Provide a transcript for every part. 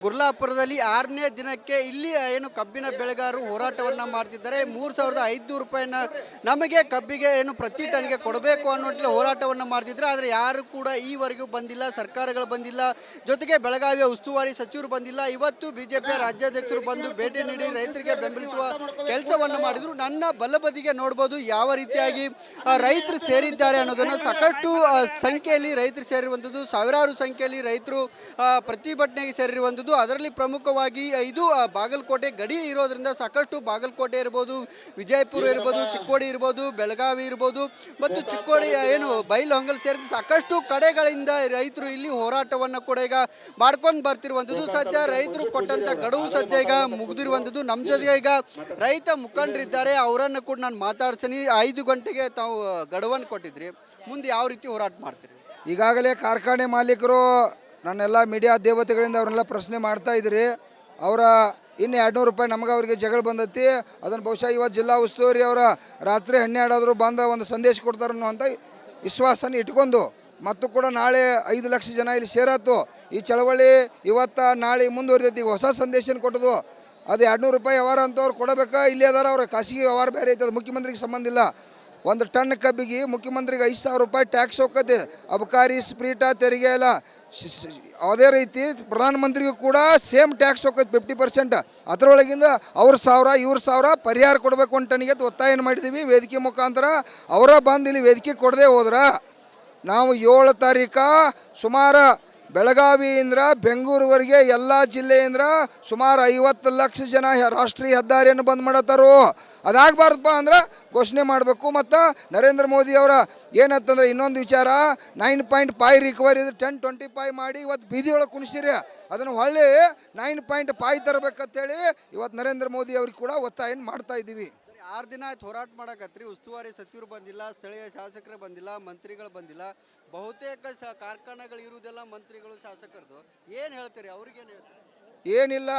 ಗುರ್ಲಾಪುರದಲ್ಲಿ 6ನೇ ದಿನಕ್ಕೆ ಇಲ್ಲಿ ಏನು ಕಬ್ಬಿನ ಬೆಳೆಗಾರರು ಹೋರಾಟವನ್ನು ಮಾಡ್ತಿದ್ದಾರೆ. 3,500 ರೂಪಾಯಿನ ನಮಗೆ ಕಬ್ಬಿಗೆ ಏನು ಪ್ರತಿ ಟನ್ಗೆ ಕೊಡಬೇಕು ಅನ್ನೋ ಹೋರಾಟವನ್ನು ಮಾಡ್ತಿದ್ದಾರೆ. ಆದರೆ ಯಾರು ಕೂಡ ಈವರೆಗೂ ಬಂದಿಲ್ಲ, ಸರ್ಕಾರಗಳು ಬಂದಿಲ್ಲ, ಜೊತೆಗೆ ಬೆಳಗಾವಿಯ ಉಸ್ತುವಾರಿ ಸಚಿವರು ಬಂದಿಲ್ಲ. ಇವತ್ತು ಬಿಜೆಪಿಯ ರಾಜ್ಯಾಧ್ಯಕ್ಷರು ಬಂದು ಭೇಟಿ ನೀಡಿ ರೈತರಿಗೆ ಬೆಂಬಲಿಸುವ ಕೆಲಸವನ್ನು ಮಾಡಿದರು. ನನ್ನ ಬಲಬದಿಗೆ ನೋಡ್ಬೋದು ಯಾವ ರೀತಿಯಾಗಿ ರೈತರು ಸೇರಿದ್ದಾರೆ ಅನ್ನೋದನ್ನು. ಸಾಕಷ್ಟು ಸಂಖ್ಯೆಯಲ್ಲಿ ರೈತರು ಸೇರಿರುವಂಥದ್ದು, ಸಾವಿರಾರು ಸಂಖ್ಯೆಯಲ್ಲಿ ರೈತರು ಪ್ರತಿಭಟನೆಗೆ ಸೇರಿರುವಂಥದ್ದು. ಅದರಲ್ಲಿ ಪ್ರಮುಖವಾಗಿ ಇದು ಬಾಗಲಕೋಟೆ ಗಡಿ ಇರೋದ್ರಿಂದ ಸಾಕಷ್ಟು ಬಾಗಲಕೋಟೆ ಇರ್ಬೋದು, ವಿಜಯಪುರ ಇರ್ಬೋದು, ಚಿಕ್ಕೋಡಿ ಇರ್ಬೋದು, ಬೆಳಗಾವಿ ಇರ್ಬೋದು ಮತ್ತು ಚಿಕ್ಕೋಡಿ ಏನು ಬೈಲಹೊಂಗಲ್ ಸೇರಿದ ಸಾಕಷ್ಟು ಕಡೆಗಳಿಂದ ರೈತರು ಇಲ್ಲಿ ಹೋರಾಟವನ್ನು ಕೂಡ ಈಗ ಮಾಡ್ಕೊಂಡು ಬರ್ತಿರುವಂಥದ್ದು. ಸದ್ಯ ರೈತರು ಕೊಟ್ಟಂತ ಗಡುವು ಸದ್ಯ ಈಗ ಮುಗಿದಿರುವಂಥದ್ದು. ನಮ್ಮ ಜೊತೆಗೆ ಈಗ ರೈತ ಮುಖಂಡರಿದ್ದಾರೆ, ಅವರನ್ನು ಕೂಡ ನಾನು ಮಾತಾಡ್ತೀನಿ. 5 ಗಂಟೆಗೆ ತಾವು ಗಡುವನ್ನು ಕೊಟ್ಟಿದ್ರಿ, ಮುಂದೆ ಯಾವ ರೀತಿ ಹೋರಾಟ ಮಾಡ್ತೀರಿ? ಈಗಾಗಲೇ ಕಾರ್ಖಾನೆ ಮಾಲೀಕರು ನನ್ನೆಲ್ಲ ಮೀಡಿಯಾ ದೇವತೆಗಳಿಂದ ಅವ್ರನ್ನೆಲ್ಲ ಪ್ರಶ್ನೆ ಮಾಡ್ತಾ ಇದ್ರಿ. ಅವರ ಇನ್ನು 200 ರೂಪಾಯಿ ನಮಗೆ ಅವರಿಗೆ ಜಗಳ ಬಂದೈತಿ. ಅದನ್ನು ಬಹುಶಃ ಇವತ್ತು ಜಿಲ್ಲಾ ಉಸ್ತುವಾರಿ ಅವರ ರಾತ್ರಿ 12 ಬಂದ ಒಂದು ಸಂದೇಶ ಕೊಡ್ತಾರೆ ಅನ್ನುವಂಥ ವಿಶ್ವಾಸನ ಇಟ್ಕೊಂಡು ಮತ್ತು ಕೂಡ ನಾಳೆ 5 ಲಕ್ಷ ಜನ ಇಲ್ಲಿ ಸೇರತ್ತು. ಈ ಚಳವಳಿ ಇವತ್ತು ನಾಳೆ ಮುಂದುವರಿದೈತಿ. ಈಗ ಹೊಸ ಸಂದೇಶನ ಕೊಟ್ಟದು. ಅದು 200 ರೂಪಾಯಿ ವ್ಯವಹಾರ ಅಂತವ್ರು ಕೊಡಬೇಕಾ? ಇಲ್ಲೇ ಅದಾರ ಅವ್ರ ಖಾಸಗಿ ವ್ಯವಹಾರ ಬೇರೆ ಐತೆ, ಅದು ಮುಖ್ಯಮಂತ್ರಿಗೆ ಸಂಬಂಧ ಇಲ್ಲ. 1 ಟನ್ ಕಬ್ಬಿಗೆ ಮುಖ್ಯಮಂತ್ರಿಗೆ 5,000 ರೂಪಾಯಿ ಟ್ಯಾಕ್ಸ್ ಹೋಗ್ತದೆ, ಅಬಕಾರಿ ಸ್ಪ್ರೀಟ ತೆರಿಗೆ ಎಲ್ಲ. ಅದೇ ರೀತಿ ಪ್ರಧಾನಮಂತ್ರಿಗೂ ಕೂಡ ಸೇಮ್ ಟ್ಯಾಕ್ಸ್ ಹೋಗ್ತದೆ 50%. ಅದರೊಳಗಿಂದ ಅವ್ರ 1,000 ಇವ್ರ 1,000 ಪರಿಹಾರ ಕೊಡಬೇಕು ಅಂತ ಟನ್ನಿಗೆ ಒತ್ತಾಯ ಮಾಡಿದ್ದೀವಿ ವೇದಿಕೆ ಮುಖಾಂತರ. ಅವರ ಬಂದು ಇಲ್ಲಿ ವೇದಿಕೆ ಕೊಡದೆ ಹೋದ್ರೆ ನಾವು 7 ತಾರೀಕು ಸುಮಾರು ಬೆಳಗಾವಿಯಿಂದ ಬೆಂಗಳೂರುವರೆಗೆ ಎಲ್ಲ ಜಿಲ್ಲೆಯಿಂದ ಸುಮಾರು 50 ಲಕ್ಷ ಜನ ರಾಷ್ಟ್ರೀಯ ಹೆದ್ದಾರಿಯನ್ನು ಬಂದ್ ಮಾಡತ್ತಾರೋ. ಅದಾಗಬಾರ್ದಪ್ಪ ಅಂದ್ರೆ ಘೋಷಣೆ ಮಾಡಬೇಕು. ಮತ್ತು ನರೇಂದ್ರ ಮೋದಿ ಅವರ ಏನಂತಂದ್ರೆ ಇನ್ನೊಂದು ವಿಚಾರ, 9.5 ರಿಕವರಿ 10.25 ಮಾಡಿ ಇವತ್ತು ಬೀದಿಯೊಳಗೆ ಕುಣಿಸಿರಿ. ಅದನ್ನು ಹೊಳ್ಳಿ 9.5 ತರಬೇಕಂತೇಳಿ ಇವತ್ತು ನರೇಂದ್ರ ಮೋದಿ ಅವ್ರಿಗೆ ಕೂಡ ಒತ್ತಾಯ ಮಾಡ್ತಾ ಇದ್ದೀವಿ. 6 ದಿನ ಆಯ್ತು ಹೋರಾಟ ಮಾಡಕತ್ರಿ. ಉಸ್ತುವಾರಿ ಸಚಿವರು ಬಂದಿಲ್ಲ, ಸ್ಥಳೀಯ ಶಾಸಕರು ಬಂದಿಲ್ಲ, ಮಂತ್ರಿಗಳು ಬಂದಿಲ್ಲ. ಬಹುತೇಕ ಕಾರ್ಖಾನೆಗಳು ಇರುವುದೆಲ್ಲ ಮಂತ್ರಿಗಳು ಶಾಸಕರದು. ಏನು ಹೇಳ್ತೀರಿ? ಅವ್ರಿಗೇನು ಹೇಳ್ತೀರಿ? ಏನಿಲ್ಲ,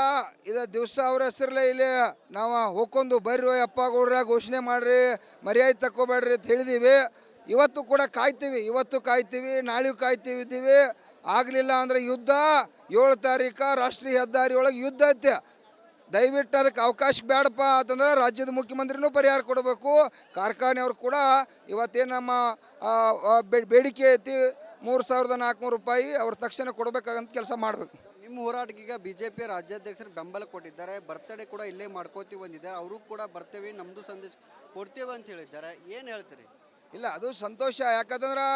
ಇದು ದಿವಸ ಅವ್ರ ಹೆಸರಲ್ಲೇ ಇಲ್ಲಿ ನಾವು ಹೋಗ್ಕೊಂಡು ಬರ್ರಿ ಅಪ್ಪ ಗೌಡ್ರ ಘೋಷಣೆ ಮಾಡಿರಿ, ಮರ್ಯಾದೆ ತಕ್ಕೋಬೇಡ್ರಿ ಅಂತ ಹೇಳಿದ್ದೀವಿ. ಇವತ್ತು ಕೂಡ ಕಾಯ್ತೀವಿ, ಇವತ್ತು ಕಾಯ್ತೀವಿ, ನಾಳೆಯೂ ಕಾಯ್ತೀವಿ. ಆಗಲಿಲ್ಲ ಅಂದರೆ ಯುದ್ಧ. 7 ತಾರೀಕು ರಾಷ್ಟ್ರೀಯ ಹೆದ್ದಾರಿ ಒಳಗೆ ಯುದ್ಧ ಐತೆ. ದಯವಿಟ್ಟು ಅದಕ್ಕೆ ಅವಕಾಶ ಬೇಡಪ್ಪ ಅಂತಂದ್ರೆ ರಾಜ್ಯದ ಮುಖ್ಯಮಂತ್ರಿನೂ ಪರಿಹಾರ ಕೊಡಬೇಕು. ಕಾರ್ಖಾನೆಯವ್ರು ಕೂಡ ಇವತ್ತೇನು ನಮ್ಮ ಬೇಡಿಕೆ ಐತಿ 3,400 ರೂಪಾಯಿ ಅವ್ರ ತಕ್ಷಣ ಕೊಡಬೇಕಾಗಂತ ಕೆಲಸ ಮಾಡಬೇಕು. ನಿಮ್ಮ ಹೋರಾಟಕ್ಕೆ ಈಗ ಬಿಜೆಪಿ ರಾಜ್ಯಾಧ್ಯಕ್ಷರು ಬೆಂಬಲ ಕೊಟ್ಟಿದ್ದಾರೆ. ಬರ್ತಡೇ ಕೂಡ ಇಲ್ಲೇ ಮಾಡ್ಕೋತೀವಿ ಅಂದಿದ್ದಾರೆ. ಅವರು ಕೂಡ ಬರ್ತೇವೆ, ನಮ್ಮದು ಸಂದೇಶ ಕೊಡ್ತೇವೆ ಅಂತ ಹೇಳಿದ್ದಾರೆ. ಏನು ಹೇಳ್ತೀರಿ? ಇಲ್ಲ, ಅದು ಸಂತೋಷ. ಯಾಕಂದ್ರೆ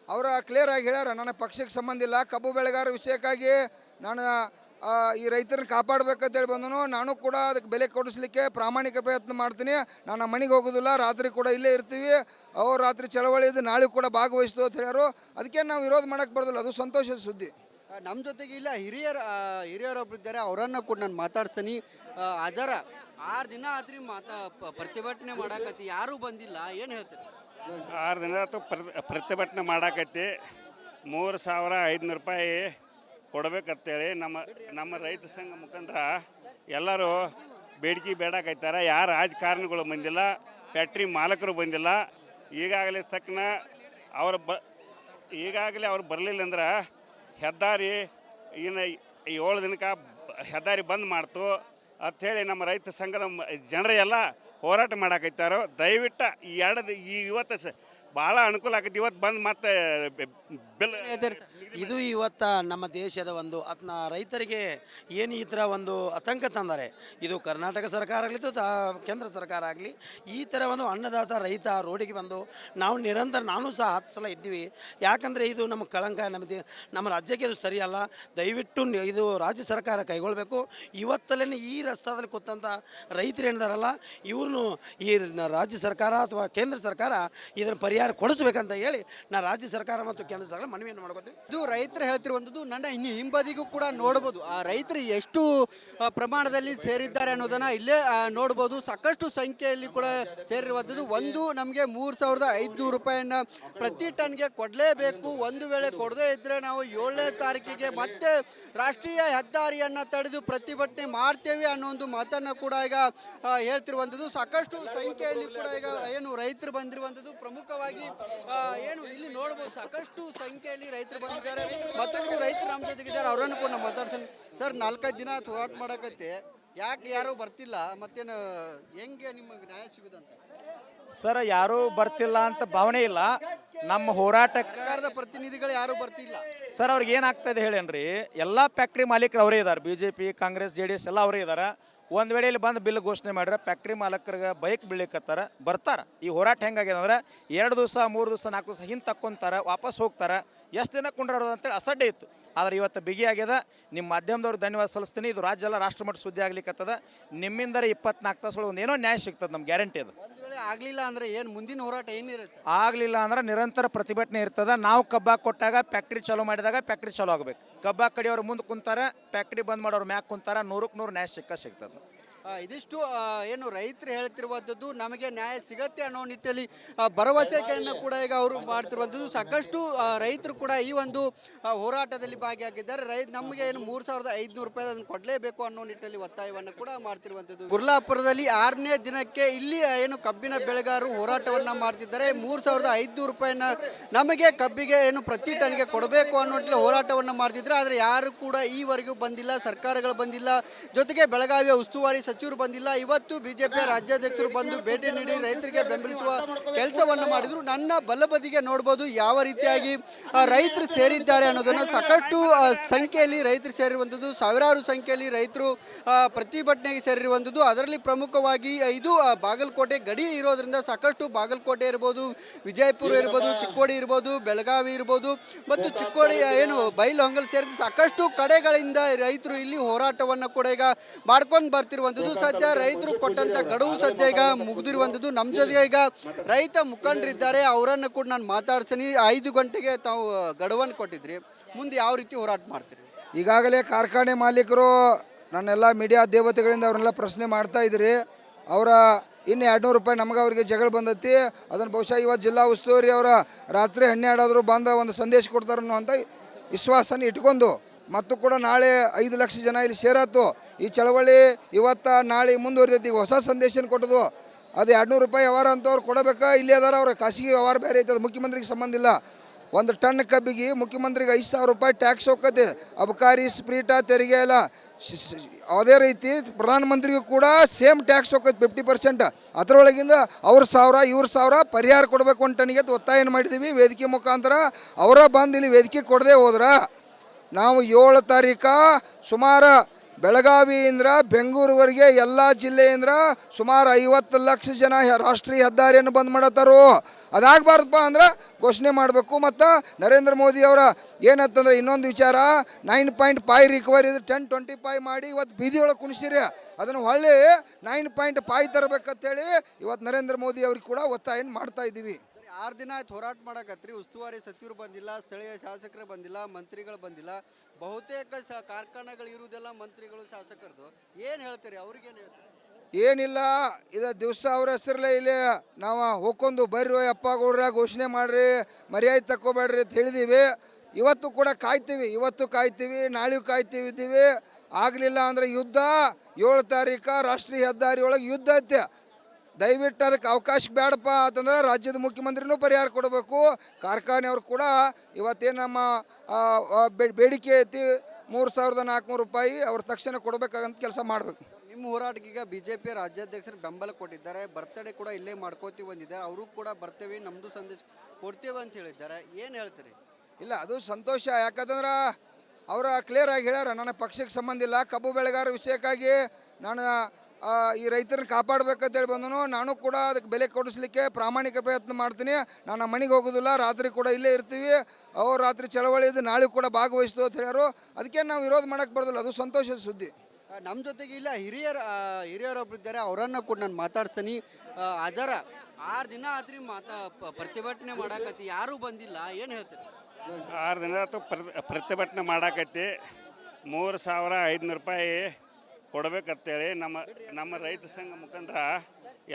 ಅವರ ಕ್ಲಿಯರ್ ಆಗಿ ಹೇಳ್ಯಾರ, ನನ್ನ ಪಕ್ಷಕ್ಕೆ ಸಂಬಂಧ ಇಲ್ಲ, ಕಬ್ಬು ಬೆಳೆಗಾರ ವಿಷಯಕ್ಕಾಗಿ ನಾನು ಈ ರೈತರನ್ನ ಕಾಪಾಡಬೇಕಂತೇಳಿ ಬಂದನು. ನಾನು ಕೂಡ ಅದಕ್ಕೆ ಬೆಲೆ ಕೊಡಿಸ್ಲಿಕ್ಕೆ ಪ್ರಾಮಾಣಿಕ ಪ್ರಯತ್ನ ಮಾಡ್ತೀನಿ. ನಾನು ಮನೆಗೆ ಹೋಗೋದಿಲ್ಲ, ರಾತ್ರಿ ಕೂಡ ಇಲ್ಲೇ ಇರ್ತೀವಿ. ಅವ್ರು ರಾತ್ರಿ ಚಳವಳಿದು ನಾಳೆ ಕೂಡ ಭಾಗವಹಿಸ್ತು ಅಂತ ಹೇಳ್ಯಾರು. ಅದಕ್ಕೆ ನಾವು ವಿರೋಧ ಮಾಡೋಕ್ಕೆ ಬರೋದಿಲ್ಲ. ಅದು ಸಂತೋಷದ ಸುದ್ದಿ. ನಮ್ಮ ಜೊತೆಗೆ ಇಲ್ಲ ಹಿರಿಯರೊಬ್ರು ಇದ್ದಾರೆ, ಅವರನ್ನು ಕೂಡ ನಾನು ಮಾತಾಡ್ತೀನಿ. ಅಜರ 6 ದಿನ ಆದ್ರಿ ಪ್ರತಿಭಟನೆ ಮಾಡಾಕತ್ತಿ, ಯಾರೂ ಬಂದಿಲ್ಲ, ಏನು ಹೇಳ್ತೀರಿ? 6 ದಿನ ಆಯ್ತು ಪ್ರತಿಭಟನೆ ಮಾಡಾಕತ್ತಿ. 3,500 ರೂಪಾಯಿ ಕೊಡ್ಬೇಕಂತೇಳಿ ನಮ್ಮ ರೈತ ಸಂಘ ಮುಖಂಡರ ಎಲ್ಲರೂ ಬೇಡಿಕೆ ಬೇಡಾಕೈತಾರೆ. ಯಾರು ರಾಜಕಾರಣಿಗಳು ಬಂದಿಲ್ಲ, ಫ್ಯಾಕ್ಟ್ರಿ ಮಾಲಕರು ಬಂದಿಲ್ಲ. ಈಗಾಗಲೇ ತಕ್ಕನ ಈಗಾಗಲೇ ಅವ್ರು ಬರಲಿಲ್ಲ ಅಂದ್ರೆ ಹೆದ್ದಾರಿ ಇನ್ನು 7 ದಿನಕ್ಕೆ ಹೆದ್ದಾರಿ ಬಂದ್ ಮಾಡ್ತು ಅಂಥೇಳಿ ನಮ್ಮ ರೈತ ಸಂಘದ ಜನರು ಎಲ್ಲ ಹೋರಾಟ ಮಾಡಾಕೈತಾರೋ. ದಯವಿಟ್ಟು ಇವತ್ತು ಭಾಳ ಅನುಕೂಲ ಆಗೈತಿ. ಇವತ್ತು ಬಂದು ಮತ್ತೆ ಇದು ಇವತ್ತು ನಮ್ಮ ದೇಶದ ಒಂದು ರೈತರಿಗೆ ಏನು ಈ ಥರ ಒಂದು ಆತಂಕ ತಂದರೆ, ಇದು ಕರ್ನಾಟಕ ಸರ್ಕಾರ ಆಗಲಿ ಕೇಂದ್ರ ಸರ್ಕಾರ ಆಗಲಿ, ಈ ಥರ ಒಂದು ಅನ್ನದಾತ ರೈತ ರೋಡಿಗೆ ಬಂದು ನಾವು ನಿರಂತರ, ನಾನು ಸಹ 10 ಸಲ ಇದ್ದೀವಿ. ಯಾಕಂದರೆ ಇದು ನಮ್ಮ ಕಳಂಕ, ನಮ್ಮ ರಾಜ್ಯಕ್ಕೆ ಇದು ಸರಿಯಲ್ಲ. ದಯವಿಟ್ಟು ಇದು ರಾಜ್ಯ ಸರ್ಕಾರ ಕೈಗೊಳ್ಳಬೇಕು. ಇವತ್ತಲ್ಲೇ ಈ ರಸ್ತಾದಲ್ಲಿ ಕೂತಂಥ ರೈತರು ಏನಿದಾರಲ್ಲ, ಇವ್ರನ್ನು ಈ ರಾಜ್ಯ ಸರ್ಕಾರ ಅಥವಾ ಕೇಂದ್ರ ಸರ್ಕಾರ ಇದನ್ನು ಪರಿಹಾರ ಕೊಡಿಸ್ಬೇಕಂತ ಹೇಳಿ ನಾನು ರಾಜ್ಯ ಸರ್ಕಾರ ಮತ್ತು ಕೇಂದ್ರ ಸರ್ಕಾರ ಮನವಿಯನ್ನು ಮಾಡ್ಕೋತೀವಿ. ಇದು ರೈತರು ಹೇಳ್ತಿರುವಂಥದ್ದು. ನನ್ನ ಇನ್ನು ಹಿಂಬದಿಗೂ ಕೂಡ ನೋಡ್ಬೋದು ಆ ರೈತರು ಎಷ್ಟು ಪ್ರಮಾಣದಲ್ಲಿ ಸೇರಿದ್ದಾರೆ ಅನ್ನೋದನ್ನು ಇಲ್ಲೇ ನೋಡ್ಬೋದು. ಸಾಕಷ್ಟು ಸಂಖ್ಯೆಯಲ್ಲಿ ಕೂಡ ಸೇರಿರುವಂಥದ್ದು. ಒಂದು ನಮಗೆ 3,500 ರೂಪಾಯಿಯನ್ನು ಪ್ರತಿ ಟನ್ಗೆ ಕೊಡಲೇಬೇಕು. ಒಂದು ವೇಳೆ ಕೊಡದೇ ಇದ್ದರೆ ನಾವು 7ನೇ ತಾರೀಕಿಗೆ ಮತ್ತೆ ರಾಷ್ಟ್ರೀಯ ಹೆದ್ದಾರಿಯನ್ನು ತಡೆದು ಪ್ರತಿಭಟನೆ ಮಾಡ್ತೇವೆ ಅನ್ನೋ ಒಂದು ಮಾತನ್ನು ಕೂಡ ಈಗ ಹೇಳ್ತಿರುವಂಥದ್ದು. ಸಾಕಷ್ಟು ಸಂಖ್ಯೆಯಲ್ಲಿ ಕೂಡ ಈಗ ಏನು ರೈತರು ಬಂದಿರುವಂಥದ್ದು. ಪ್ರಮುಖವಾಗಿ ಪ್ರಮುಖವಾಗಿ ಏನು ಇಲ್ಲಿ ನೋಡಬಹುದು ಸಾಕಷ್ಟು ಸಂಖ್ಯೆಯಲ್ಲಿ ರೈತರು ಬಂದಿದ್ದಾರೆ. ಮತ್ತೊಬ್ಬರು ರೈತರು ನಮ್ಮ ಜೊತೆಗಿದ್ದಾರೆ, ಅವರನ್ನು ಕೂಡ ಮಾತಾಡ್ಸೋಣ. ಸರ್, 4-5 ದಿನ ಹೋರಾಟ ಮಾಡಕತ್ತೆ, ಯಾಕೆ ಯಾರು ಬರ್ತಿಲ್ಲ? ಮತ್ತೇನು ಹೆಂಗೆ ನಿಮಗೆ ನ್ಯಾಯ ಸಿಗುದಂತ? ಸರ್, ಯಾರೂ ಬರ್ತಿಲ್ಲ ಅಂತ ಭಾವನೆ ಇಲ್ಲ. ನಮ್ಮ ಹೋರಾಟಕ್ಕೆ ಸರ್ಕಾರದ ಪ್ರತಿನಿಧಿಗಳು ಯಾರು ಬರ್ತಿಲ್ಲ ಸರ್. ಅವ್ರಿಗೆ ಏನಾಗ್ತದೆ ಹೇಳೇನ್ರಿ, ಎಲ್ಲ ಫ್ಯಾಕ್ಟ್ರಿ ಮಾಲೀಕರು ಅವರೇ ಇದ್ದಾರೆ. BJP, ಕಾಂಗ್ರೆಸ್, JDS ಎಲ್ಲ ಅವರೇ ಇದ್ದಾರೆ. ಒಂದು ವೇಳೆ ಇಲ್ಲಿ ಬಂದು ಬಿಲ್ ಘೋಷಣೆ ಮಾಡ್ರೆ ಫ್ಯಾಕ್ಟ್ರಿ ಮಾಲಕರಿಗೆ ಬೈಕ್ ಬೀಳಿಕತ್ತಾರ, ಬರ್ತಾರೆ. ಈ ಹೋರಾಟ ಹೆಂಗಾಗಿದೆ ಅಂದ್ರೆ 2 ದಿವಸ 3 ದಿವಸ 4 ದಿವಸ ಹಿಂದೆ ತಕ್ಕೊಂತಾರೆ, ವಾಪಸ್ ಹೋಗ್ತಾರೆ. ಎಷ್ಟು ದಿನ ಕುಂಡ್ರಾಡೋದು ಅಂತೇಳಿ ಅಸಡ್ಡೆ ಇತ್ತು. ಆದರೆ ಇವತ್ತು ಬಿಗಿ ಆಗ್ಯದ. ನಿಮ್ಮ ಮಾಧ್ಯಮದವ್ರಿಗೆ ಧನ್ಯವಾದ ಸಲ್ಲಿಸ್ತೀನಿ. ಇದು ರಾಜ್ಯ ಎಲ್ಲ ರಾಷ್ಟ್ರಮಟ್ಟ ಸುದ್ದಿ ಆಗ್ಲಿಕ್ಕತ್ತದ. ನಿಮ್ಮಿಂದರೆ 24 ತಾಸೊಳಗೆ ಒಂದು ಏನೋ ನ್ಯಾಯ ಸಿಗ್ತದೆ, ನಮ್ಮ ಗ್ಯಾರಂಟಿ ಅದು. ಒಂದು ವೇಳೆ ಆಗ್ಲಿಲ್ಲ ಅಂದ್ರೆ ಏನು ಮುಂದಿನ ಹೋರಾಟ ಏನಿರುತ್ತೆ? ಆಗಲಿಲ್ಲ ಅಂದ್ರೆ ನಿರಂತರ ಪ್ರತಿಭಟನೆ ಇರ್ತದೆ. ನಾವು ಕಬ್ಬಾಗ ಕೊಟ್ಟಾಗ ಫ್ಯಾಕ್ಟ್ರಿ ಚಾಲೂ ಮಾಡಿದಾಗ ಫ್ಯಾಕ್ಟ್ರಿ ಚಾಲೂ ಆಗಬೇಕು. ಕಬ್ಬಾಗ ಕಡಿಯೋರು ಮುಂದೆ ಕುಂತಾರೆ, ಫ್ಯಾಕ್ಟ್ರಿ ಬಂದ್ ಮಾಡೋರು ಮ್ಯಾಕ್ ಕುಂತಾರೆ. 100ಕ್ಕೆ 100 ನ್ಯಾಯ ಸಿಗ್ತದೆ. ಇದಿಷ್ಟು ಏನು ರೈತರು ಹೇಳ್ತಿರುವಂಥದ್ದು, ನಮಗೆ ನ್ಯಾಯ ಸಿಗತ್ತೆ ಅನ್ನೋ ನಿಟ್ಟಿನಲ್ಲಿ ಭರವಸೆಗಳನ್ನು ಕೂಡ ಈಗ ಅವರು ಮಾಡ್ತಿರುವಂಥದ್ದು. ಸಾಕಷ್ಟು ರೈತರು ಕೂಡ ಈ ಒಂದು ಹೋರಾಟದಲ್ಲಿ ಭಾಗಿಯಾಗಿದ್ದಾರೆ. ನಮಗೆ ಏನು 3,500 ರೂಪಾಯಿ ಅದನ್ನು ಕೊಡಲೇಬೇಕು ಅನ್ನೋ ನಿಟ್ಟಿನಲ್ಲಿ ಒತ್ತಾಯವನ್ನು ಕೂಡ ಮಾಡ್ತಿರುವಂಥದ್ದು. ಗುರ್ಲಾಪುರದಲ್ಲಿ 6ನೇ ದಿನಕ್ಕೆ ಇಲ್ಲಿ ಏನು ಕಬ್ಬಿನ ಬೆಳೆಗಾರರು ಹೋರಾಟವನ್ನು ಮಾಡ್ತಿದ್ದಾರೆ. 3,500 ರೂಪಾಯಿನ ನಮಗೆ ಕಬ್ಬಿಗೆ ಏನು ಪ್ರತಿ ಟನ್ಗೆ ಕೊಡಬೇಕು ಅನ್ನೋ ನಿಟ್ಟಿನಲ್ಲಿ ಹೋರಾಟವನ್ನು ಮಾಡ್ತಿದ್ದಾರೆ. ಆದರೆ ಯಾರು ಕೂಡ ಈವರೆಗೂ ಬಂದಿಲ್ಲ, ಸರ್ಕಾರಗಳು ಬಂದಿಲ್ಲ, ಜೊತೆಗೆ ಬೆಳಗಾವಿಯ ಉಸ್ತುವಾರಿ ಸಚಿವರು ಬಂದಿಲ್ಲ. ಇವತ್ತು ಬಿಜೆಪಿಯ ರಾಜ್ಯಾಧ್ಯಕ್ಷರು ಬಂದು ಭೇಟಿ ನೀಡಿ ರೈತರಿಗೆ ಬೆಂಬಲಿಸುವ ಕೆಲಸವನ್ನು ಮಾಡಿದ್ರು. ನನ್ನ ಬಲಬದಿಗೆ ನೋಡ್ಬೋದು ಯಾವ ರೀತಿಯಾಗಿ ರೈತರು ಸೇರಿದ್ದಾರೆ ಅನ್ನೋದನ್ನು. ಸಾಕಷ್ಟು ಸಂಖ್ಯೆಯಲ್ಲಿ ರೈತರು ಸೇರಿರುವಂಥದ್ದು, ಸಾವಿರಾರು ಸಂಖ್ಯೆಯಲ್ಲಿ ರೈತರು ಪ್ರತಿಭಟನೆಗೆ ಸೇರಿರುವಂಥದ್ದು. ಅದರಲ್ಲಿ ಪ್ರಮುಖವಾಗಿ ಇದು ಬಾಗಲಕೋಟೆ ಗಡಿ ಇರೋದ್ರಿಂದ ಸಾಕಷ್ಟು ಬಾಗಲಕೋಟೆ ಇರ್ಬೋದು, ವಿಜಯಪುರ ಇರ್ಬೋದು, ಚಿಕ್ಕೋಡಿ ಇರ್ಬೋದು, ಬೆಳಗಾವಿ ಇರ್ಬೋದು ಮತ್ತು ಚಿಕ್ಕೋಡಿ ಏನು ಬೈಲಹೊಂಗಲ್ ಸೇರಿದ ಸಾಕಷ್ಟು ಕಡೆಗಳಿಂದ ರೈತರು ಇಲ್ಲಿ ಹೋರಾಟವನ್ನು ಕೂಡ ಈಗ ಮಾಡ್ಕೊಂಡು ಬರ್ತಿರುವಂಥದ್ದು. ಸದ್ಯ ರೈತರು ಕೊಟ್ಟಂತ ಗಡುವು ಸದ್ಯ ಈಗ ಮುಗಿದಿರುವಂಥದ್ದು. ನಮ್ಮ ಜೊತೆಗೆ ಈಗ ರೈತ ಮುಖಂಡರಿದ್ದಾರೆ, ಅವರನ್ನು ಕೂಡ ನಾನು ಮಾತಾಡ್ತೀನಿ. 5 ಗಂಟೆಗೆ ತಾವು ಗಡುವನ್ನು ಕೊಟ್ಟಿದ್ರಿ, ಮುಂದೆ ಯಾವ ರೀತಿ ಹೋರಾಟ ಮಾಡ್ತೀರಿ? ಈಗಾಗಲೇ ಕಾರ್ಖಾನೆ ಮಾಲೀಕರು ನನ್ನೆಲ್ಲ ಮೀಡಿಯಾ ದೇವತೆಗಳಿಂದ ಅವ್ರನ್ನೆಲ್ಲ ಪ್ರಶ್ನೆ ಮಾಡ್ತಾ ಇದ್ರಿ. ಅವರ ಇನ್ನು 200 ರೂಪಾಯಿ ನಮಗೆ ಅವರಿಗೆ ಜಗಳ ಬಂದೈತಿ. ಅದನ್ನು ಬಹುಶಃ ಇವತ್ತು ಜಿಲ್ಲಾ ಉಸ್ತುವಾರಿ ಅವರ ರಾತ್ರಿ 12 ಆದರೂ ಬಂದ ಒಂದು ಸಂದೇಶ ಕೊಡ್ತಾರೆ ಅನ್ನುವಂಥ ವಿಶ್ವಾಸನ ಇಟ್ಕೊಂಡು, ಮತ್ತು ಕೂಡ ನಾಳೆ 5 ಲಕ್ಷ ಜನ ಇಲ್ಲಿ ಸೇರತ್ತು. ಈ ಚಳವಳಿ ಇವತ್ತು ನಾಳೆ ಮುಂದುವರಿದೈತಿ. ಈಗ ಹೊಸ ಸಂದೇಶ ಕೊಟ್ಟದು. ಅದು 200 ರೂಪಾಯಿ ವ್ಯವಹಾರ ಅಂತವ್ರು ಕೊಡಬೇಕಾ? ಇಲ್ಲೇ ಅದಾರ, ಅವ್ರ ಖಾಸಗಿ ವ್ಯವಹಾರ ಬೇರೆ ಐತೆ, ಅದು ಮುಖ್ಯಮಂತ್ರಿಗೆ ಸಂಬಂಧ ಇಲ್ಲ. 1 ಟನ್ ಕಬ್ಬಿಗೆ ಮುಖ್ಯಮಂತ್ರಿಗೆ 5,000 ರೂಪಾಯಿ ಟ್ಯಾಕ್ಸ್ ಹೋಗ್ತದೆ, ಅಬಕಾರಿ ಸ್ಪ್ರೀಟ ತೆರಿಗೆ ಎಲ್ಲ. ಅದೇ ರೀತಿ ಪ್ರಧಾನಮಂತ್ರಿಗೂ ಕೂಡ ಸೇಮ್ ಟ್ಯಾಕ್ಸ್ ಹೋಗ್ತದೆ 50%. ಅದರೊಳಗಿಂದ ಅವ್ರ 1,000 ಇವ್ರ 1,000 ಪರಿಹಾರ ಕೊಡಬೇಕು ಅಂತ ಟನ್ನಿಗೆ ಒತ್ತಾಯ ಮಾಡಿದ್ದೀವಿ ವೇದಿಕೆ ಮುಖಾಂತರ. ಅವರ ಬಂದು ಇಲ್ಲಿ ವೇದಿಕೆ ಕೊಡದೆ ಹೋದ್ರೆ ನಾವು 7 ತಾರೀಕು ಸುಮಾರು ಬೆಳಗಾವಿಯಿಂದ ಬೆಂಗಳೂರುವರೆಗೆ ಎಲ್ಲ ಜಿಲ್ಲೆಯಿಂದ ಸುಮಾರು 50 ಲಕ್ಷ ಜನ ರಾಷ್ಟ್ರೀಯ ಹೆದ್ದಾರಿಯನ್ನು ಬಂದ್ ಮಾಡತ್ತಾರೋ. ಅದಾಗಬಾರ್ದಪ್ಪ ಅಂದ್ರೆ ಘೋಷಣೆ ಮಾಡಬೇಕು. ಮತ್ತು ನರೇಂದ್ರ ಮೋದಿ ಅವರ ಏನಂತಂದ್ರೆ ಇನ್ನೊಂದು ವಿಚಾರ, 9.5 ರಿಕವರಿ 10-25 ಮಾಡಿ ಇವತ್ತು ಬೀದಿಯೊಳಗೆ ಕುಣಿಸಿರಿ. ಅದನ್ನು ಹೊಳ್ಳಿ 9.5 ತರಬೇಕಂತೇಳಿ ಇವತ್ತು ನರೇಂದ್ರ ಮೋದಿ ಅವ್ರಿಗೆ ಕೂಡ ಒತ್ತಾಯ ಮಾಡ್ತಾ ಇದ್ದೀವಿ. 6 ದಿನ ಆಯ್ತು ಹೋರಾಟ ಮಾಡಕತ್ರಿ. ಉಸ್ತುವಾರಿ ಸಚಿವರು ಬಂದಿಲ್ಲ, ಸ್ಥಳೀಯ ಶಾಸಕರು ಬಂದಿಲ್ಲ, ಮಂತ್ರಿಗಳು ಬಂದಿಲ್ಲ. ಬಹುತೇಕ ಕಾರ್ಖಾನೆಗಳು ಇರುವುದೆಲ್ಲ ಮಂತ್ರಿಗಳು ಶಾಸಕರದು. ಏನು ಹೇಳ್ತೀರಿ? ಅವ್ರಿಗೇನು ಹೇಳ್ತೀರಿ? ಏನಿಲ್ಲ, ಇದು ದಿವಸ ಅವ್ರ ಹೆಸರಲ್ಲೇ ಇಲ್ಲಿ ನಾವು ಹೋಗ್ಕೊಂಡು ಬರ್ರಿ ಅಪ್ಪ ಗೌಡ್ರ ಘೋಷಣೆ ಮಾಡಿರಿ, ಮರ್ಯಾದೆ ತಕ್ಕೋಬೇಡ್ರಿ ಅಂತ ಹೇಳಿದ್ದೀವಿ. ಇವತ್ತು ಕೂಡ ಕಾಯ್ತೀವಿ, ಇವತ್ತು ಕಾಯ್ತೀವಿ, ನಾಳೆಯೂ ಕಾಯ್ತೀವಿ. ಆಗಲಿಲ್ಲ ಅಂದರೆ ಯುದ್ಧ. 7 ತಾರೀಕು ರಾಷ್ಟ್ರೀಯ ಹೆದ್ದಾರಿ ಒಳಗೆ ಯುದ್ಧ ಐತೆ. ದಯವಿಟ್ಟು ಅದಕ್ಕೆ ಅವಕಾಶ ಬೇಡಪ್ಪ ಅಂತಂದ್ರೆ ರಾಜ್ಯದ ಮುಖ್ಯಮಂತ್ರಿನೂ ಪರಿಹಾರ ಕೊಡಬೇಕು. ಕಾರ್ಖಾನೆಯವ್ರು ಕೂಡ ಇವತ್ತೇನು ನಮ್ಮ ಬೇಡಿಕೆ ಐತಿ 3,400 ರೂಪಾಯಿ ಅವ್ರ ತಕ್ಷಣ ಕೊಡಬೇಕಾಗಂತ ಕೆಲಸ ಮಾಡಬೇಕು. ನಿಮ್ಮ ಹೋರಾಟಕ್ಕೆ ಈಗ ಬಿಜೆಪಿ ರಾಜ್ಯಾಧ್ಯಕ್ಷರು ಬೆಂಬಲ ಕೊಟ್ಟಿದ್ದಾರೆ. ಬರ್ತಡೇ ಕೂಡ ಇಲ್ಲೇ ಮಾಡ್ಕೋತೀವಿ ಅಂದಿದ್ದಾರೆ. ಅವರು ಕೂಡ ಬರ್ತೇವೆ, ನಮ್ಮದು ಸಂದೇಶ ಕೊಡ್ತೇವೆ ಅಂತ ಹೇಳಿದ್ದಾರೆ. ಏನು ಹೇಳ್ತೀರಿ? ಇಲ್ಲ, ಅದು ಸಂತೋಷ. ಯಾಕಂದ್ರೆ ಅವರ ಕ್ಲಿಯರ್ ಆಗಿ ಹೇಳ್ಯಾರ, ನನ್ನ ಪಕ್ಷಕ್ಕೆ ಸಂಬಂಧ ಇಲ್ಲ, ಕಬ್ಬು ಬೆಳೆಗಾರ ವಿಷಯಕ್ಕಾಗಿ ನಾನು ಈ ರೈತರನ್ನ ಕಾಪಾಡಬೇಕಂತೇಳಿ ಬಂದನು. ನಾನು ಕೂಡ ಅದಕ್ಕೆ ಬೆಲೆ ಕೊಡಿಸ್ಲಿಕ್ಕೆ ಪ್ರಾಮಾಣಿಕ ಪ್ರಯತ್ನ ಮಾಡ್ತೀನಿ. ನಾನು ಮನೆಗೆ ಹೋಗೋದಿಲ್ಲ, ರಾತ್ರಿ ಕೂಡ ಇಲ್ಲೇ ಇರ್ತೀವಿ. ಅವ್ರು ರಾತ್ರಿ ಚಳವಳಿ ಇದು ನಾಳೆ ಕೂಡ ಭಾಗವಹಿಸ್ತು ಅಂತ ಹೇಳ್ಯಾರು. ಅದಕ್ಕೆ ನಾವು ವಿರೋಧ ಮಾಡೋಕ್ಕೆ ಬರೋದಿಲ್ಲ. ಅದು ಸಂತೋಷದ ಸುದ್ದಿ. ನಮ್ಮ ಜೊತೆಗೆ ಇಲ್ಲ ಹಿರಿಯರೊಬ್ರು ಇದ್ದಾರೆ, ಅವರನ್ನು ಕೂಡ ನಾನು ಮಾತಾಡ್ತೀನಿ. ಅಜರ 6 ದಿನ ಆದ್ರಿ ಪ್ರತಿಭಟನೆ ಮಾಡಾಕತ್ತಿ, ಯಾರೂ ಬಂದಿಲ್ಲ, ಏನು ಹೇಳ್ತೀರಿ? 6 ದಿನ ಆಯ್ತು ಪ್ರತಿಭಟನೆ ಮಾಡಾಕತ್ತಿ. 3,500 ರೂಪಾಯಿ ಕೊಡ್ಬೇಕಂತೇಳಿ ನಮ್ಮ ರೈತ ಸಂಘ ಮುಖಂಡರ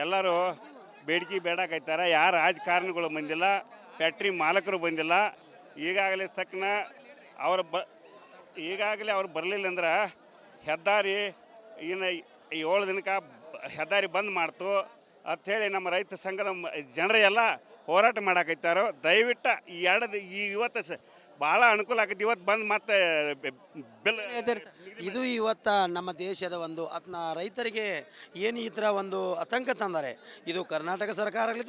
ಎಲ್ಲರೂ ಬೇಡಿಕೆ ಬೇಡಾಕೈತಾರೆ. ಯಾರು ರಾಜಕಾರಣಿಗಳು ಬಂದಿಲ್ಲ, ಫ್ಯಾಕ್ಟ್ರಿ ಮಾಲಕರು ಬಂದಿಲ್ಲ. ಈಗಾಗಲೇ ತಕ್ಕನ ಅವ್ರು ಬರಲಿಲ್ಲ ಅಂದ್ರೆ ಹೆದ್ದಾರಿ ಇನ್ನು 7 ದಿನಕ್ಕೆ ಹೆದ್ದಾರಿ ಬಂದ್ ಮಾಡ್ತು ಅಂಥೇಳಿ ನಮ್ಮ ರೈತ ಸಂಘದ ಜನರೆಲ್ಲ ಹೋರಾಟ ಮಾಡಾಕೈತಾರೋ ದಯವಿಟ್ಟು ಇವತ್ತು ಭಾಳ ಅನುಕೂಲ ಆಗೈತಿ. ಇವತ್ತು ಬಂದು ಮತ್ತೆ ಬಿಲ್ ಇದು ಇವತ್ತು ನಮ್ಮ ದೇಶದ ಒಂದು ರೈತರಿಗೆ ಏನು ಈ ಥರ ಒಂದು ಆತಂಕ ತಂದರೆ ಇದು ಕರ್ನಾಟಕ ಸರ್ಕಾರ ಆಗಲಿ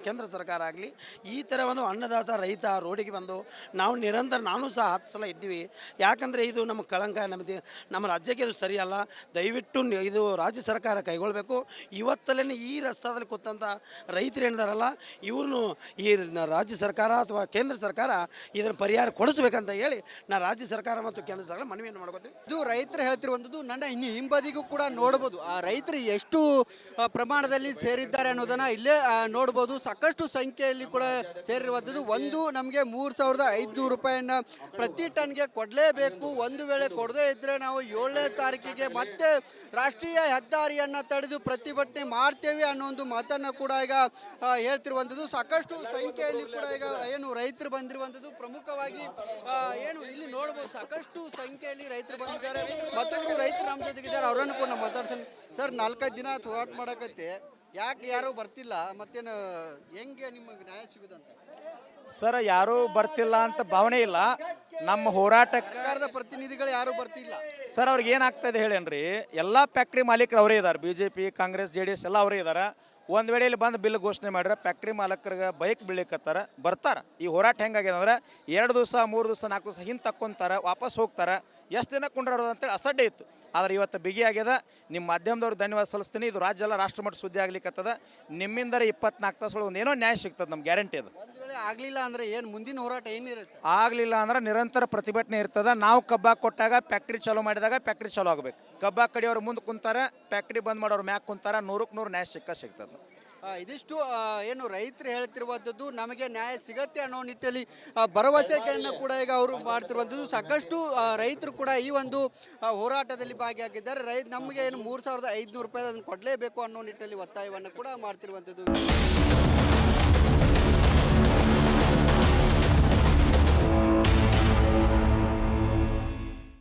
ಕೇಂದ್ರ ಸರ್ಕಾರ ಆಗಲಿ ಈ ಥರ ಒಂದು ಅನ್ನದಾತ ರೈತ ರೋಡಿಗೆ ಬಂದು ನಾವು ನಿರಂತರ ನಾನು ಸಹ 10 ಸಲ ಇದ್ದೀವಿ. ಯಾಕಂದರೆ ಇದು ನಮ್ಮ ಕಳಂಕ, ನಮ್ಮ ರಾಜ್ಯಕ್ಕೆ ಇದು ಸರಿಯಲ್ಲ. ದಯವಿಟ್ಟು ಇದು ರಾಜ್ಯ ಸರ್ಕಾರ ಕೈಗೊಳ್ಳಬೇಕು. ಇವತ್ತಲ್ಲೇ ಈ ರಸ್ತಾದಲ್ಲಿ ಕೂತಂಥ ರೈತರು ಏನಿದಾರಲ್ಲ ಇವ್ರನ್ನು ಈ ರಾಜ್ಯ ಸರ್ಕಾರ ಅಥವಾ ಕೇಂದ್ರ ಸರ್ಕಾರ ಇದನ್ನು ಪರಿಹಾರ ಕೊಡಿಸ್ಬೇಕಂತ ಹೇಳಿ ನಾನು ರಾಜ್ಯ ಸರ್ಕಾರ ಮತ್ತು ಕೇಂದ್ರ ಸರ್ಕಾರ ಮನವಿಯನ್ನು ಮಾಡ್ಕೋತೀನಿ. ಇದು ರೈತರು ಹೇಳ್ತಿರುವಂಥದ್ದು. ನನ್ನ ಇನ್ನು ಹಿಂಬದಿಗೂ ಕೂಡ ನೋಡ್ಬೋದು ಆ ರೈತರು ಎಷ್ಟು ಪ್ರಮಾಣದಲ್ಲಿ ಸೇರಿದ್ದಾರೆ ಅನ್ನೋದನ್ನ ಇಲ್ಲೇ ನೋಡ್ಬೋದು. ಸಾಕಷ್ಟು ಸಂಖ್ಯೆಯಲ್ಲಿ ಕೂಡ ಸೇರಿರುವಂಥದ್ದು. ಒಂದು ನಮಗೆ 3,500 ರೂಪಾಯಿಯನ್ನ ಪ್ರತಿ ಟನ್ಗೆ ಕೊಡಲೇಬೇಕು. ಒಂದು ವೇಳೆ ಕೊಡದೇ ಇದ್ದರೆ ನಾವು 7ನೇ ತಾರೀಕಿಗೆ ಮತ್ತೆ ರಾಷ್ಟ್ರೀಯ ಹೆದ್ದಾರಿಯನ್ನು ತಡೆದು ಪ್ರತಿಭಟನೆ ಮಾಡ್ತೇವೆ ಅನ್ನೋ ಒಂದು ಮಾತನ್ನು ಕೂಡ ಈಗ ಹೇಳ್ತಿರುವಂಥದ್ದು. ಸಾಕಷ್ಟು ಸಂಖ್ಯೆಯಲ್ಲಿ ಕೂಡ ಈಗ ಏನು ರೈತರು ಬಂದಿರುವಂಥದ್ದು. ಪ್ರಮುಖವಾಗಿ ಏನು ಇಲ್ಲಿ ನೋಡ್ಬೋದು ಸಾಕಷ್ಟು ಸಂಖ್ಯೆಯಲ್ಲಿ ರೈತರು ಬಂದಿದ್ದಾರೆ. ಮತ್ತೊಬ್ಬರು ರೈತರು ನಮ್ಮ ಜೊತೆಗಿದ್ದಾರೆ, ಅವರನ್ನು ಕೂಡ ಮಾತಾಡ್ಸೋಣ. ಸರ್, 4-5 ದಿನ ಹೋರಾಟ ಮಾಡಕತ್ತೆ, ಯಾಕೆ ಯಾರೂ ಬರ್ತಿಲ್ಲ? ಮತ್ತೇನು ಹೆಂಗೆ ನಿಮಗೆ ನ್ಯಾಯ ಸಿಗುದಂತ? ಸರ್, ಯಾರೂ ಬರ್ತಿಲ್ಲ ಅಂತ ಭಾವನೆ ಇಲ್ಲ. ನಮ್ಮ ಹೋರಾಟಕ್ಕೆ ಸರ್ಕಾರದ ಪ್ರತಿನಿಧಿಗಳು ಯಾರೂ ಬರ್ತಿಲ್ಲ. ಸರ್, ಅವ್ರಿಗೆ ಏನಾಗ್ತದೆ ಹೇಳೇನ್ರಿ, ಎಲ್ಲ ಫ್ಯಾಕ್ಟ್ರಿ ಮಾಲೀಕರು ಅವರೇ ಇದ್ದಾರೆ. BJP, ಕಾಂಗ್ರೆಸ್, JDS ಎಲ್ಲ ಅವರೇ ಇದ್ದಾರೆ. ಒಂದು ವೇಳೆ ಇಲ್ಲಿ ಬಂದು ಬಿಲ್ ಘೋಷಣೆ ಮಾಡ್ರೆ ಫ್ಯಾಕ್ಟ್ರಿ ಮಾಲಕರಿಗೆ ಬೈಕ್ ಬೀಳಿಕತ್ತಾರ, ಬರ್ತಾರೆ. ಈ ಹೋರಾಟ ಹೆಂಗಾಗಿದೆ ಅಂದ್ರೆ 2 ದಿವಸ 3 ದಿವಸ 4 ದಿವಸ ಹಿಂದೆ ತಕ್ಕೊಂತಾರೆ, ವಾಪಸ್ ಹೋಗ್ತಾರೆ. ಎಷ್ಟು ದಿನ ಕುಂಡ್ರಾಡೋದು ಅಂತೇಳಿ ಅಸಡ್ಡೆ ಇತ್ತು. ಆದರೆ ಇವತ್ತು ಬಿಗಿ ಆಗ್ಯದ. ನಿಮ್ಮ ಮಾಧ್ಯಮದವ್ರಿಗೆ ಧನ್ಯವಾದ ಸಲ್ಲಿಸ್ತೀನಿ. ಇದು ರಾಜ್ಯ ಎಲ್ಲ ರಾಷ್ಟ್ರಮಟ್ಟ ಸುದ್ದಿ ಆಗ್ಲಿಕ್ಕತ್ತದ. ನಿಮ್ಮಿಂದರೆ 24 ತಾಸುಗಳು ಒಂದೇನೋ ನ್ಯಾಯ ಸಿಗ್ತದೆ, ನಮ್ಮ ಗ್ಯಾರಂಟಿ ಅದು. ಒಂದು ವೇಳೆ ಆಗಲಿಲ್ಲ ಅಂದರೆ ಏನು ಮುಂದಿನ ಹೋರಾಟ ಏನಿರುತ್ತೆ? ಆಗಲಿಲ್ಲ ಅಂದ್ರೆ ನಿರಂತರ ಪ್ರತಿಭಟನೆ ಇರ್ತದೆ. ನಾವು ಕಬ್ಬಾಗ ಕೊಟ್ಟಾಗ ಫ್ಯಾಕ್ಟ್ರಿ ಚಾಲೂ ಮಾಡಿದಾಗ ಫ್ಯಾಕ್ಟ್ರಿ ಚಾಲೂ ಆಗಬೇಕು. ಕಬ್ಬಾಗ ಕಡಿಯೋರು ಮುಂದೆ ಕುಂತಾರೆ, ಫ್ಯಾಕ್ಟ್ರಿ ಬಂದ್ ಮಾಡೋರು ಮ್ಯಾಕ್ ಕುಂತಾರೆ. 100ಕ್ಕೆ 100 ನ್ಯಾಯ ಸಿಗ್ತದೆ. ಇದಿಷ್ಟು ಏನು ರೈತರು ಹೇಳ್ತಿರುವಂಥದ್ದು. ನಮಗೆ ನ್ಯಾಯ ಸಿಗತ್ತೆ ಅನ್ನೋ ನಿಟ್ಟಿನಲ್ಲಿ ಭರವಸೆಗಳನ್ನು ಕೂಡ ಈಗ ಅವರು ಮಾಡ್ತಿರುವಂಥದ್ದು. ಸಾಕಷ್ಟು ರೈತರು ಕೂಡ ಈ ಒಂದು ಹೋರಾಟದಲ್ಲಿ ಭಾಗಿಯಾಗಿದ್ದಾರೆ. ನಮಗೆ ಏನು 3,500 ರೂಪಾಯಿ ಅದನ್ನು ಕೊಡಲೇಬೇಕು ಅನ್ನೋ ನಿಟ್ಟಿನಲ್ಲಿ ಒತ್ತಾಯವನ್ನು ಕೂಡ ಮಾಡ್ತಿರುವಂಥದ್ದು.